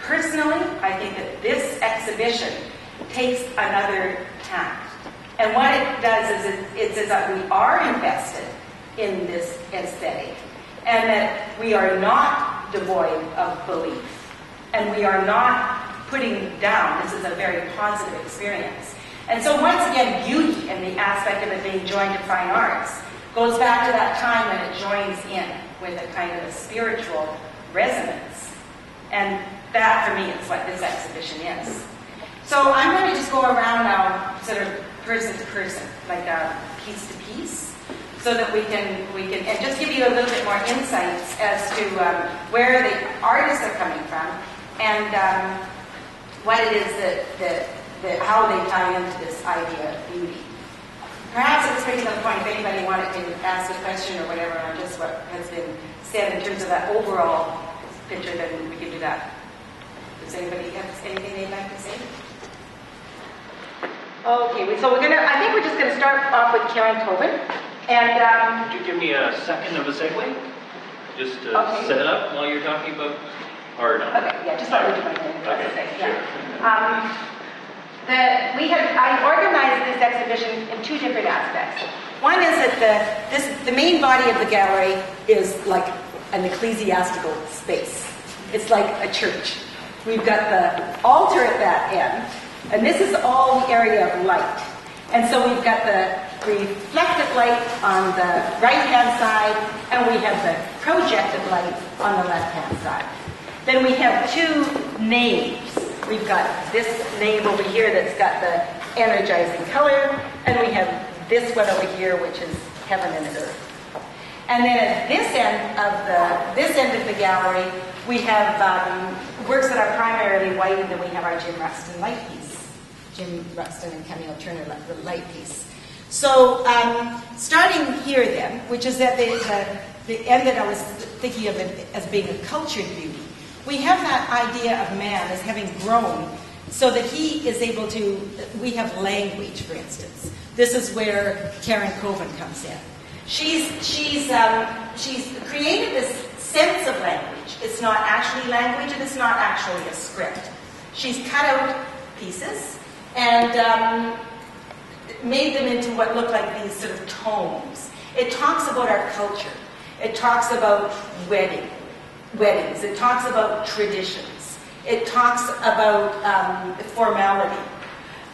personally, I think that this exhibition takes another tack. And what it does is it says that we are invested in this aesthetic, and that we are not devoid of belief, and we are not putting down. This is a very positive experience. And so once again, beauty and the aspect of it being joined to fine arts goes back to that time when it joins in with a kind of a spiritual resonance. And that, for me, is what this exhibition is. So I'm going to just go around now, sort of person to person, like piece to piece, so that we can and just give you a little bit more insights as to where the artists are coming from and what it is that how they tie into this idea of beauty. Perhaps at this particular point, if anybody wanted to ask a question or whatever on just what has been said in terms of that overall picture, then we can do that. Does anybody have anything they'd like to say? Okay, so I think we're just going to start off with Carin Covin. And could you give me a second of a segue? Just to set it up while you're talking about art. Okay, yeah, just let me do my thing. Okay, yeah. Sure. I organized this exhibition in two different aspects. One is that the main body of the gallery is like an ecclesiastical space. It's like a church. We've got the altar at that end, and this is all the area of light. And so we've got the reflected light on the right-hand side, and we have the projected light on the left-hand side. Then we have two naves. We've got this nave over here that's got the energizing color, and we have this one over here, which is heaven and earth. And then at this end of the gallery, we have works that are primarily white, and then we have our Jim Ruxton light piece. Jim Ruxton and Camille Turner light piece. So starting here then, which is at the end that I was thinking of it as being a cultured beauty, we have that idea of man as having grown so that he is able to, we have language, for instance. This is where Carin Covin comes in. She's created this sense of language. It's not actually language, and it's not actually a script. She's cut out pieces and made them into what look like these sort of tomes. It talks about our culture. It talks about weddings. It talks about traditions. It talks about formality.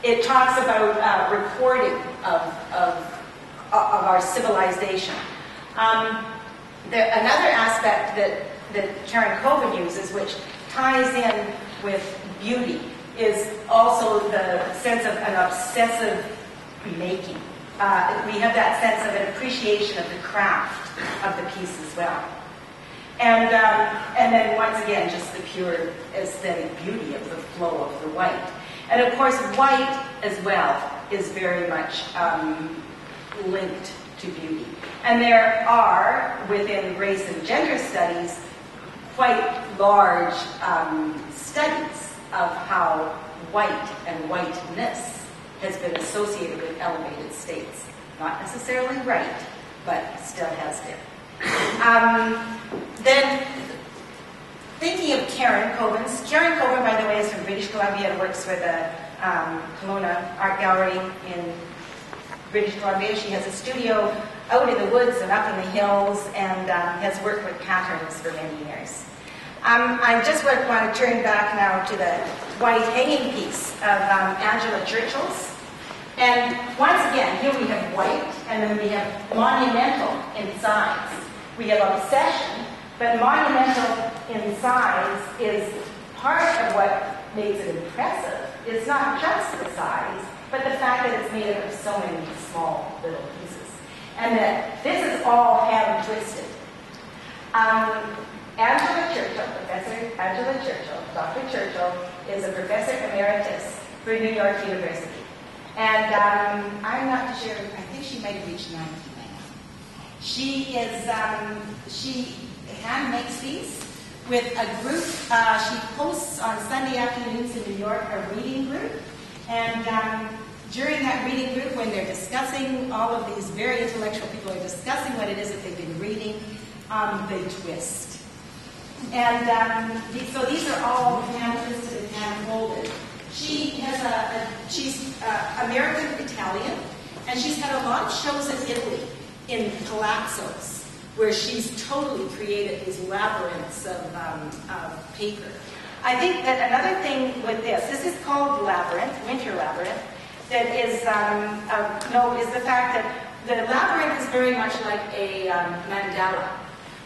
It talks about recording of our civilization. Another aspect that Carin Covin uses, which ties in with beauty, is also the sense of an obsessive making. We have that sense of an appreciation of the craft of the piece as well. And then once again, just the pure aesthetic beauty of the flow of the white. And of course, white as well is very much linked to beauty. And there are, within race and gender studies, quite large studies of how white and whiteness has been associated with elevated states. Not necessarily right, but still has been. Then, thinking of Carin Covin, by the way, is from British Columbia and works for the Kelowna Art Gallery in British Columbia. She has a studio out in the woods and up in the hills, and has worked with patterns for many years. I just want to turn back now to the white hanging piece of Angiola Churchill's. And once again, here we have white, and then we have monumental in size. We have obsession, but monumental in size is part of what makes it impressive. It's not just the size, but the fact that it's made up of so many small little pieces. And that this is all hand-twisted. Angiola Churchill, Professor Angiola Churchill, Dr. Churchill, is a professor emeritus for New York University. And I'm not sure, I think she might have reached 90 by now. She hand makes these with a group. She posts on Sunday afternoons in New York a reading group. And during that reading group, when they're discussing, all of these very intellectual people are discussing what it is that they've been reading, they twist. And so these are all hand-twisted and hand-folded. She's American-Italian, and she's had a lot of shows in Italy in palazzos, where she's totally created these labyrinths of paper. I think that another thing with this is called labyrinth, winter labyrinth, that is, is the fact that the labyrinth is very much like a mandala.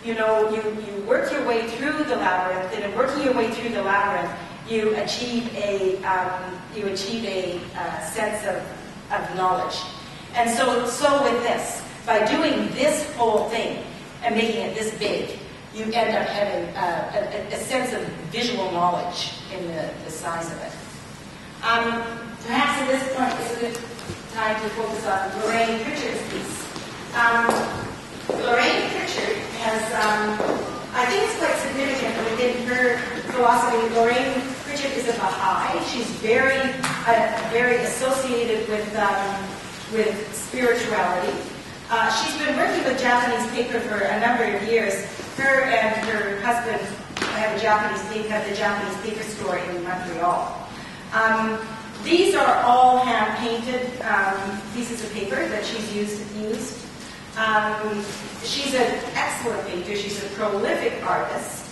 You know, you work your way through the labyrinth, and in working your way through the labyrinth, you achieve a sense of knowledge. And so with this, by doing this whole thing and making it this big, you end up having a sense of visual knowledge in the size of it. Perhaps at this point is a good time to focus on Lorraine Pritchard's piece. Lorraine Pritchard has, I think it's quite significant within her philosophy. Lorraine Pritchard is a Baha'i. She's very associated with spirituality. She's been working with Japanese paper for a number of years. Her and her husband have the Japanese paper store in Montreal. These are all hand-painted pieces of paper that she's used. She's an excellent painter. She's a prolific artist.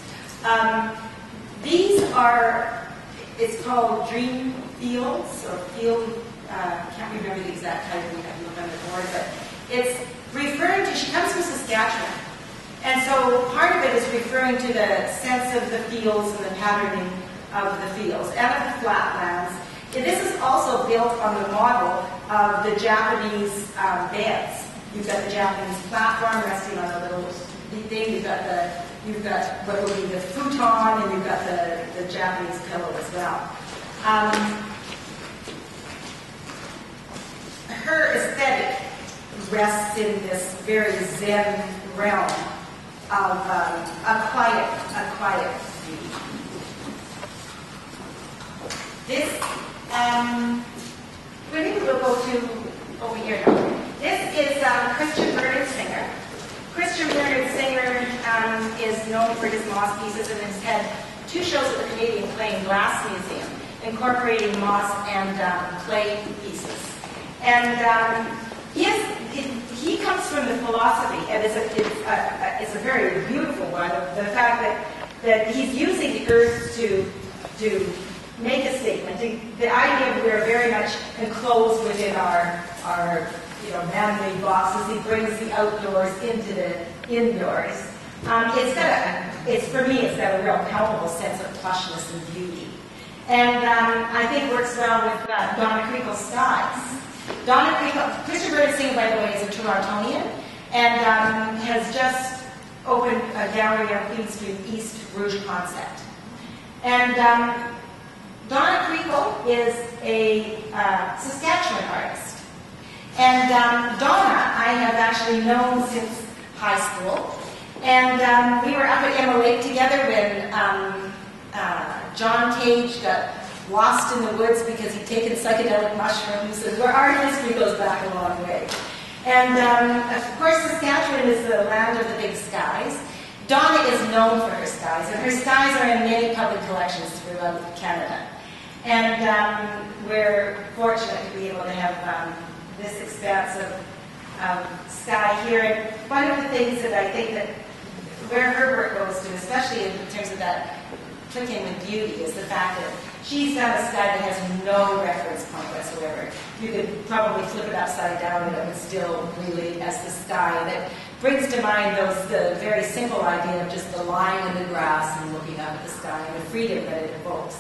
These are, it's called dream fields, or field, can't remember the exact title, we have to look on the board, but it's referring to, she comes from Saskatchewan. And so part of it is referring to the sense of the fields and the patterning of the fields and of the flatlands. And this is also built on the model of the Japanese beds. You've got the Japanese platform resting on a little thing. You've got what will be the futon, and you've got the Japanese pillow as well. Her aesthetic rests in this very Zen realm of a quiet beauty. This, maybe we'll go to over here now. This is Christian Bernard Singer. Christian Bernard Singer is known for his moss pieces and has had 2 shows at the Canadian Clay and Glass Museum, incorporating moss and clay pieces. And he comes from the philosophy, and it's a very beautiful one, of the fact that he's using the earth to make a statement. The idea that we're very much enclosed within our man-made boxes. He brings the outdoors into the indoors. For me, it's got a real palpable sense of plushness and beauty. And I think works well with Donna Kriekle's skies. Donna Kriekle, Christian Bernard Singer, by the way, is a Torontonian, and has just opened a gallery on Queen Street East, Rouge Concept. And Donna Kriekle is a Saskatchewan artist. And Donna, I have actually known since high school. And we were up at Emma Lake together when John Tage got lost in the woods because he'd taken psychedelic mushrooms, and where art history goes back a long way. And of course, Saskatchewan is the land of the big skies. Donna is known for her skies, and her skies are in many public collections throughout Canada. And we're fortunate to be able to have this expanse of sky here. And one of the things that I think that where her work goes to, especially in terms of that clicking with beauty, is the fact that she's got a sky that has no reference point whatsoever. You could probably flip it upside down and it would still relate as the sky. And it brings to mind the very simple idea of just the line in the grass and looking up at the sky and the freedom that it evokes.